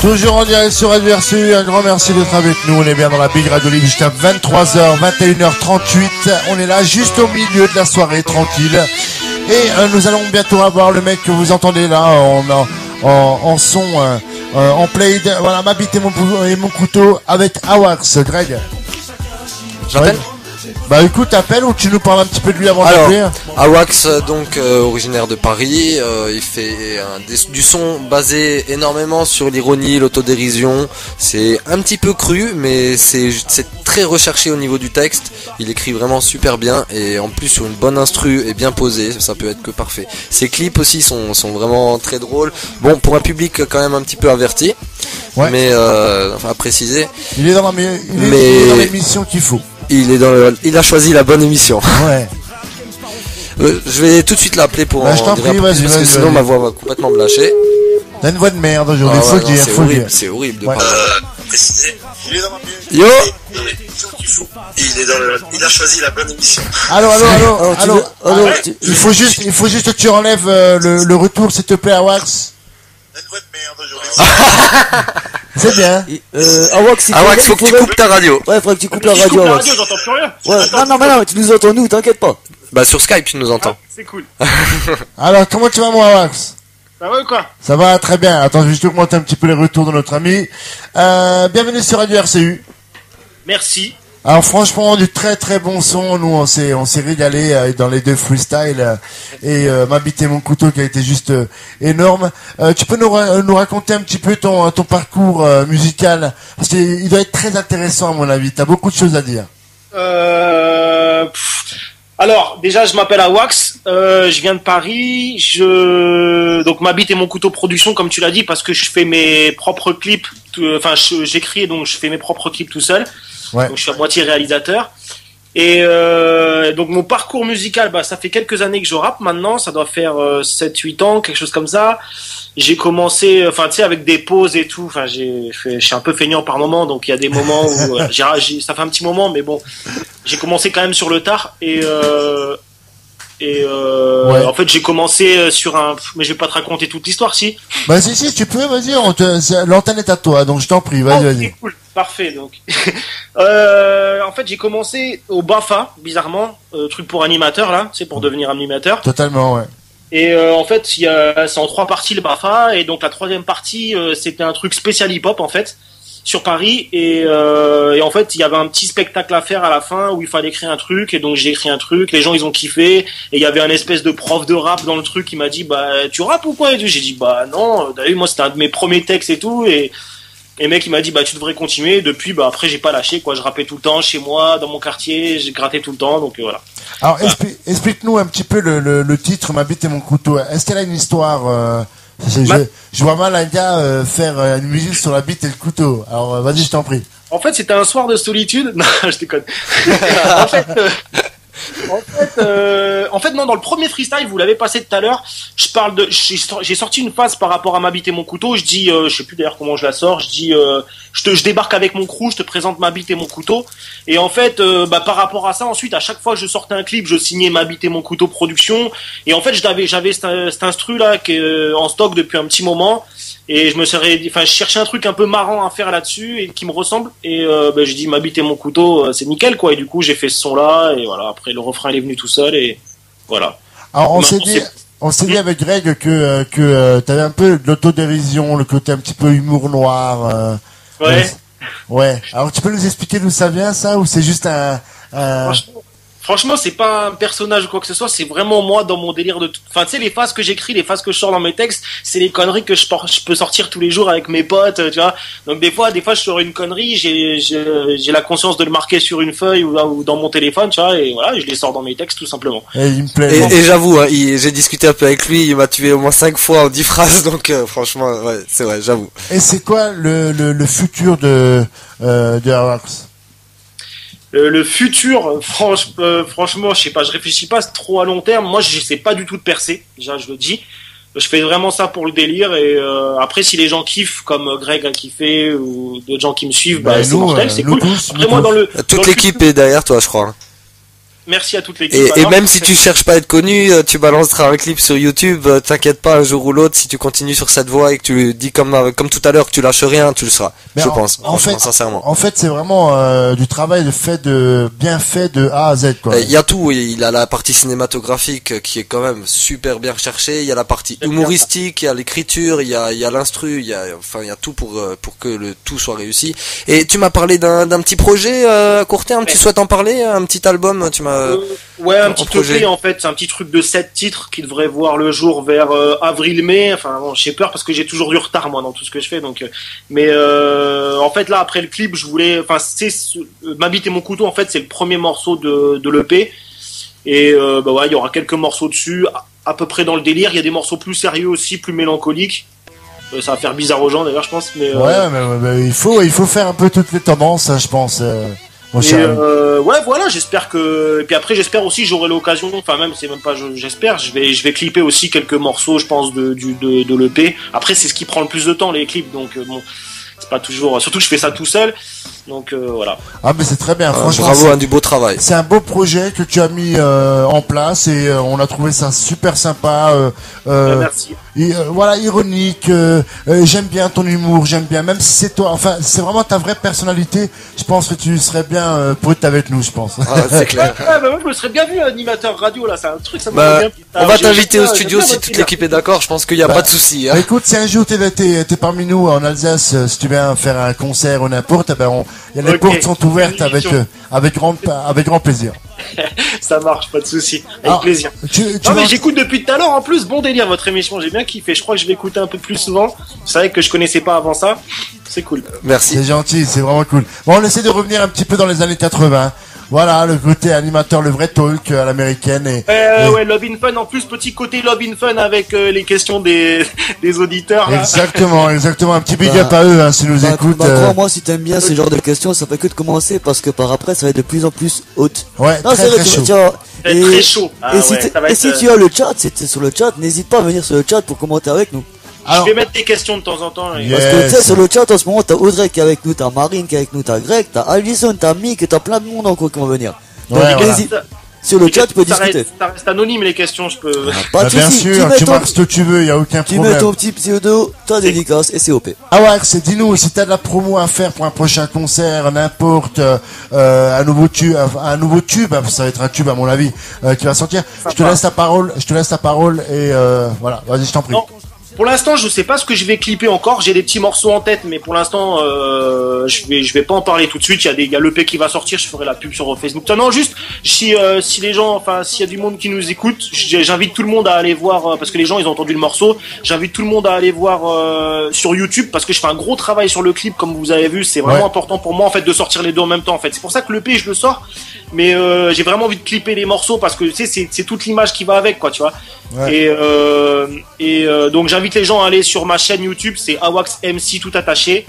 Toujours en direct sur Radio RCU, un grand merci d'être avec nous. On est bien dans la Big Radio Live jusqu'à 23h, 21h38. On est là juste au milieu de la soirée, tranquille. Et nous allons bientôt avoir le mec que vous entendez là en son, en play. Voilà, ma bite et mon couteau avec Awax. Greg. J'appelle. Bah écoute, t'appelles ou tu nous parles un petit peu de lui avant d'appeler. Awax, donc originaire de Paris, il fait du son basé énormément sur l'ironie, l'autodérision. C'est un petit peu cru, mais c'est très recherché au niveau du texte. Il écrit vraiment super bien et en plus sur une bonne instru et bien posée, ça peut être que parfait. Ses clips aussi sont vraiment très drôles. Bon, pour un public quand même un petit peu averti, ouais. Mais enfin à préciser. Il est dans l'émission qu'il faut. Il a choisi la bonne émission. Ouais. Je vais tout de suite l'appeler pour je t'en prie, parce que sinon ma voix va complètement me lâcher. T'as une voix de merde aujourd'hui, faut le dire. C'est horrible de parler. Préciser. Yo. Il a choisi la bonne émission. Allô. Il faut juste que tu enlèves le retour, s'il te plaît, à Wax. T'as une voix de merde aujourd'hui. C'est bien. Awax, faut que tu coupes ta radio. Ouais, faudrait que tu coupes la radio. La radio, j'entends plus rien. Ouais. Non, tu nous entends nous, t'inquiète pas. Bah sur Skype, tu nous entends. Ah, c'est cool. Alors, comment tu vas, mon Awax? Ça va ou quoi? Ça va très bien. Attends, je vais juste augmenter un petit peu les retours de notre ami. Bienvenue sur Radio RCU. Merci. Alors franchement, du très très bon son. Nous on s'est régalé dans les deux freestyles et ma bite et mon couteau qui a été juste énorme. Tu peux nous raconter un petit peu ton parcours musical, parce qu'il doit être très intéressant à mon avis. T'as beaucoup de choses à dire. Alors déjà, je m'appelle Awax. Je viens de Paris. Donc ma bite et mon couteau production, comme tu l'as dit, parce que je fais mes propres clips. Enfin, j'écris, donc je fais mes propres clips tout seul. Ouais. Donc je suis à moitié réalisateur. Et donc mon parcours musical, ça fait quelques années que je rappe maintenant, ça doit faire 7-8 ans, quelque chose comme ça. J'ai commencé, avec des pauses et tout, je suis un peu feignant par moment, donc il y a des moments où ça fait un petit moment, mais bon, j'ai commencé quand même sur le tard ouais. En fait j'ai commencé sur mais je vais pas te raconter toute l'histoire, si. Bah si tu peux, vas-y, l'antenne est à toi, donc je t'en prie, vas-y. C'est cool, parfait, donc. En fait j'ai commencé au BAFA, bizarrement, truc pour animateur là, c'est pour devenir animateur. Totalement, ouais. Et en fait c'est en 3 parties le BAFA, et donc la 3e partie c'était un truc spécial hip-hop en fait, sur Paris, et en fait il y avait un petit spectacle à faire à la fin où il fallait écrire un truc, et donc j'ai écrit un truc, les gens ils ont kiffé, et il y avait un espèce de prof de rap dans le truc qui m'a dit tu rappes ou quoi, et tout. J'ai dit non, d'ailleurs moi c'était un de mes premiers textes et tout, et le mec il m'a dit tu devrais continuer. Depuis après j'ai pas lâché quoi, je rappais tout le temps chez moi dans mon quartier, j'ai gratté tout le temps, donc voilà. Alors voilà. Explique-nous un petit peu le titre Ma bite et mon couteau. Est-ce qu'elle a une histoire? Je vois mal un gars faire une musique sur la bite et le couteau. Alors vas-y, je t'en prie. En fait, c'était un soir de solitude. Non, je déconne. En fait, non, dans le premier freestyle, vous l'avez passé tout à l'heure, j'ai sorti une phase par rapport à Ma bite et mon couteau. Je dis, je sais plus d'ailleurs comment je la sors. Je dis, je débarque avec mon crew, je te présente Ma bite et mon couteau. Et en fait, par rapport à ça, ensuite, à chaque fois que je sortais un clip, je signais Ma bite et mon couteau production. Et en fait, j'avais cet instru là qui est en stock depuis un petit moment. Et je cherchais un truc un peu marrant à faire là-dessus et qui me ressemble. Et j'ai dit Ma bite et mon couteau, c'est nickel quoi. Et du coup, j'ai fait ce son-là. Et voilà. Après, le refrain il est venu tout seul et voilà. Alors on s'est dit avec Greg que t'avais un peu de l'autodérision, le côté un petit peu humour noir. Ouais. Ouais. Alors tu peux nous expliquer d'où ça vient, ça, ou c'est juste un... Franchement, c'est pas un personnage ou quoi que ce soit, c'est vraiment moi dans mon délire de... Enfin, tu sais, les phases que j'écris, les phases que je sors dans mes textes, c'est les conneries que je peux sortir tous les jours avec mes potes, tu vois. Donc des fois, je sors une connerie, j'ai la conscience de le marquer sur une feuille ou dans mon téléphone, tu vois, et voilà, je les sors dans mes textes tout simplement. Et il me plaît. Et j'avoue, j'ai discuté un peu avec lui, il m'a tué au moins 5 fois en 10 phrases, donc franchement, ouais, c'est vrai, j'avoue. Et c'est quoi le futur de Awax? Le futur, franchement, je sais pas, je réfléchis pas trop à long terme. Moi, je sais pas du tout de percer. Déjà, je le dis. Je fais vraiment ça pour le délire, et après, si les gens kiffent, comme Greg a kiffé, ou d'autres gens qui me suivent, c'est mortel, c'est cool. Après, moi, toute l'équipe est derrière toi, je crois. Merci à toute l'équipe. Et alors. même si tu cherches pas à être connu, tu balanceras un clip sur YouTube, t'inquiète pas, un jour ou l'autre, si tu continues sur cette voie et que tu dis comme tout à l'heure que tu lâches rien, tu le seras. Mais je pense, en fait, sincèrement. En fait, c'est vraiment du travail bien fait de A à Z, quoi. Il y a tout, il a la partie cinématographique qui est quand même super bien recherchée, il y a la partie humoristique, il y a l'écriture, il y a l'instru, il y a tout pour que le tout soit réussi. Et tu m'as parlé d'un petit projet à court terme, tu souhaites en parler, un petit album, tu m'as ouais, un petit EP en fait, c'est un petit truc de 7 titres qui devrait voir le jour vers avril-mai. Enfin, bon, j'ai peur parce que j'ai toujours du retard moi dans tout ce que je fais, donc. Mais en fait là, après le clip, je voulais, enfin, Ma bite et mon couteau en fait, c'est le premier morceau de l'EP. Et bah ouais, il y aura quelques morceaux dessus, à peu près dans le délire. Il y a des morceaux plus sérieux aussi, plus mélancoliques. Ça va faire bizarre aux gens d'ailleurs, je pense. Mais ouais, mais il faut faire un peu toutes les tendances, hein, je pense. Ouais, voilà, j'espère que. Et puis après, j'espère aussi, j'aurai l'occasion. Enfin, même, c'est même pas. J'espère. Je vais clipper aussi quelques morceaux, je pense, de l'EP. Après, c'est ce qui prend le plus de temps, les clips. Donc bon, c'est pas toujours. Surtout que je fais ça tout seul. Donc voilà. Ah mais c'est très bien, franchement. Bravo, du beau travail. C'est un beau projet que tu as mis en place et on a trouvé ça super sympa. Merci. Voilà, ironique. J'aime bien ton humour, j'aime bien. Même si c'est toi, enfin c'est vraiment ta vraie personnalité. Je pense que tu serais bien pour être avec nous, je pense. Ah, c'est clair. Ouais, bah moi je me serais bien vu animateur radio là. C'est un truc, ça me bien. On va t'inviter au studio si toute l'équipe est d'accord. Je pense qu'il n'y a pas de souci. Hein. Écoute, si un jour t'es parmi nous en Alsace, si tu viens faire un concert ou n'importe, les portes sont ouvertes avec grand plaisir. Ça marche, pas de souci. Avec plaisir. Mais j'écoute depuis tout à l'heure en plus, bon délire votre émission, j'ai bien kiffé. Je crois que je vais écouter un peu plus souvent. C'est vrai que je connaissais pas avant ça. C'est cool. Merci. C'est gentil, c'est vraiment cool. Bon, on essaie de revenir un petit peu dans les années 80. Voilà, le côté animateur, le vrai talk à l'américaine. Ouais, Love in Fun. En plus, petit côté Love in Fun avec les questions des auditeurs. Là. Exactement. Un petit big up à eux, hein, s'ils nous écoutent. Crois-moi, si t'aimes bien ce genre de questions, ça fait que de commencer parce que par après, ça va être de plus en plus haute. Ouais, non, très chaud. Très chaud. Si tu as le chat, c'était sur le chat, n'hésite pas à venir sur le chat pour commenter avec nous. Alors, je vais mettre des questions de temps en temps. Parce que tu sais, sur le chat en ce moment, t'as Audrey qui est avec nous, t'as Marine qui est avec nous, t'as Greg, t'as Alison, t'as Mick, t'as plein de monde encore qui vont venir. Donc, sur le chat, tu peux discuter. Ça reste anonyme les questions, je peux. Pas de bien soucis. sûr, tu marques ce que tu veux, y a aucun problème. Tu mets ton petit pseudo, ta dédicace et c'est OP. Ah ouais, dis-nous si t'as de la promo à faire pour un prochain concert, n'importe, un nouveau tube, hein, ça va être un tube à mon avis, qui va sortir. Je te laisse ta parole et voilà, vas-y, je t'en prie. Non. Pour l'instant, je sais pas ce que je vais clipper encore. J'ai des petits morceaux en tête, mais pour l'instant, je vais pas en parler tout de suite. Il y a l'EP qui va sortir. Je ferai la pub sur Facebook. Non, juste si les gens, enfin, s'il y a du monde qui nous écoute, j'invite tout le monde à aller voir parce que les gens ils ont entendu le morceau. J'invite tout le monde à aller voir sur YouTube parce que je fais un gros travail sur le clip, comme vous avez vu. C'est vraiment important pour moi en fait de sortir les deux en même temps. En fait, c'est pour ça que l'EP je le sors. Mais j'ai vraiment envie de clipper les morceaux parce que tu sais c'est toute l'image qui va avec quoi, tu vois. Ouais. Et donc j'invite les gens à aller sur ma chaîne YouTube, c'est Awax MC tout attaché.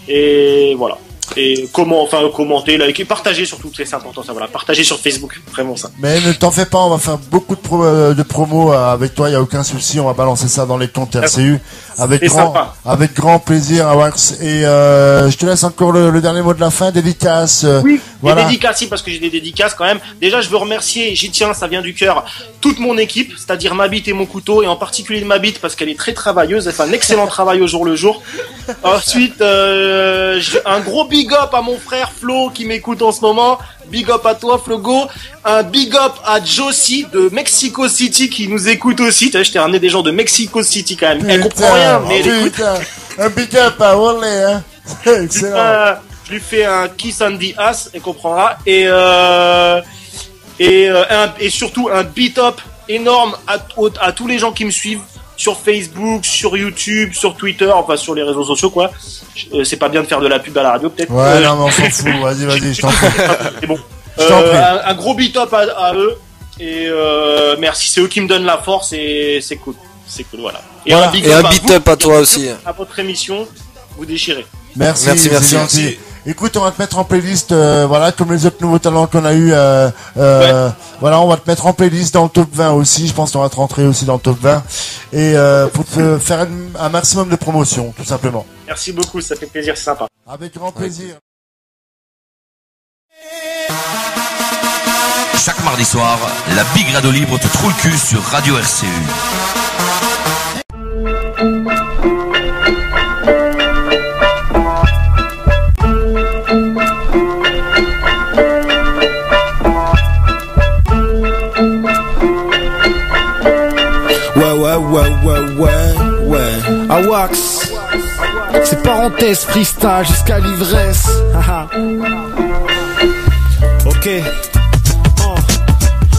Et voilà. Et commenter, liker, partager surtout, c'est important ça, voilà, partager sur Facebook, vraiment ça. Mais ne t'en fais pas, on va faire beaucoup de promos avec toi, il y a aucun souci, on va balancer ça dans les comptes RCU avec grand plaisir Awax. Et je te laisse encore le dernier mot de la fin, dédicace. Oui, voilà. Dédicaces, parce que j'ai des dédicaces quand même. Déjà, je veux remercier, j'y tiens, ça vient du cœur, toute mon équipe, c'est-à-dire ma bite et mon couteau, et en particulier ma bite parce qu'elle est très travailleuse, elle fait un excellent travail au jour le jour. Ensuite, un gros big up à mon frère Flo qui m'écoute en ce moment. Big up à toi Flogo. Un big up à Josie de Mexico City qui nous écoute aussi. Je t'ai ramené des gens de Mexico City quand même. Elle comprend rien mais elle écoute. Un big up à Orlé, hein. Excellent. Je lui fais un kiss on the ass, elle comprendra. Et surtout un beat up énorme à tous les gens qui me suivent sur Facebook, sur YouTube, sur Twitter, enfin sur les réseaux sociaux quoi. C'est pas bien de faire de la pub à la radio peut-être. Ouais, non mais on s'en fout. Vas-y, je t'en prie. C'est bon. Un gros beat up à eux et merci, c'est eux qui me donnent la force et c'est cool. C'est cool, voilà. Et un beat up à toi aussi. À votre émission, vous déchirez. Merci. Écoute, on va te mettre en playlist, voilà, comme les autres nouveaux talents qu'on a eu. Voilà, on va te mettre en playlist dans le top 20 aussi. Je pense qu'on va te rentrer aussi dans le top 20 et pour te faire un maximum de promotion, tout simplement. Merci beaucoup, ça fait plaisir, c'est sympa. Avec grand plaisir. Chaque Chaque mardi soir, la Big Radio Libre te trouve le cul sur Radio RCU. Ouais, à Wax, c'est parenthèse freestyle jusqu'à l'ivresse. Ok.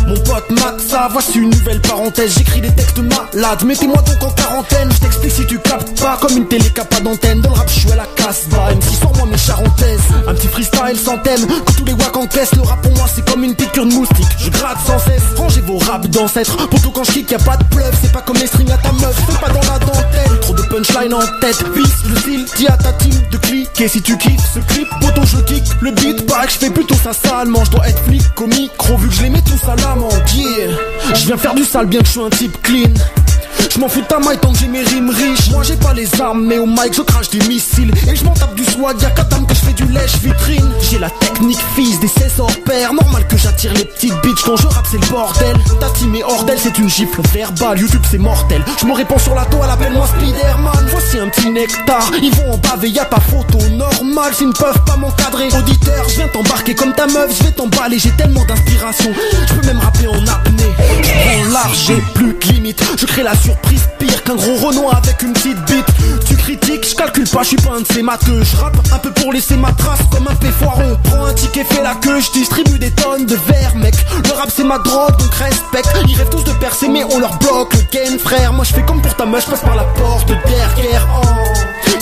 Mon pote Maxa, voici une nouvelle parenthèse. J'écris des textes malades, mettez-moi donc en quarantaine. Je t'explique si tu captes pas, comme une télé qui a pas d'antenne. Dans le rap je suis à la casse-bas, MC sors-moi mes charentaises. Un petit freestyle sans thème, que tous les wack encaissent. Le rap pour moi c'est comme une piqûre de moustique. Je gratte sans cesse, rangez vos raps d'ancêtres. Pourtant quand je kick y'a pas de bluff, c'est pas comme les strings à ta meuf. Fais pas dans la dentelle, trop de punchline en tête. Vise le style, dis à ta team de cliquer. Si tu kiffes ce clip, poto je kick le beat. Paraît que je fais plutôt ça salement. Je dois être flic au micro vu que je les mets tous à la main. Yeah. Je viens faire du sale bien que je suis un type clean. Je m'en fous de ta maille tant que j'ai mes rimes riches. Moi j'ai pas les armes mais au mic je crache des missiles. Et je m'en tape du swag, y'a qu'à dame que je fais du lèche vitrine. J'ai la technique fils des 16 hors pair. Normal que j'attire les petites bitches quand je rappe c'est le bordel. Ta team est hors d'elle, c'est une gifle verbale. YouTube c'est mortel, je me répands sur la toile, appelle-moi Spider-Man. Voici un petit nectar, ils vont en baver, y'a ta photo normale. S'ils ne peuvent pas m'encadrer, auditeur, je viens t'embarquer comme ta meuf. Je vais t'emballer, j'ai tellement d'inspiration. Je peux même rapper en apnée. Je prends large, j'ai plus de limite. Je crée la surprise pire qu'un gros Renoir avec une petite bite. Tu critiques, je calcule pas, je suis pas un de ces matheux. Je rappe un peu pour laisser ma trace comme un pé foireux. Prends un ticket, fais la queue, je distribue des tonnes de verre mec. Le rap c'est ma drogue donc respecte. Ils rêvent tous de percer mais on leur bloque le game frère. Moi je fais comme pour ta meuf, je passe par la porte derrière. Oh.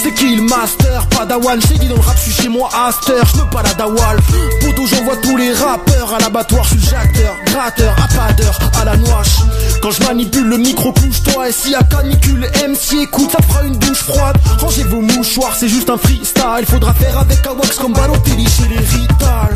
C'est qui le master, Padawan, j'ai dit dans le rap, je suis chez moi à cette heure, je me balade à Wall. Poto j'envoie tous les rappeurs à l'abattoir, je suis jacteur, gratteur, à pas d'heure, à la noix. Quand je manipule le micro, couche-toi, et s'il y a canicule, MC écoute, ça fera une douche froide. Rangez vos mouchoirs, c'est juste un freestyle, faudra faire avec un wax comme Balotelli chez les Rital.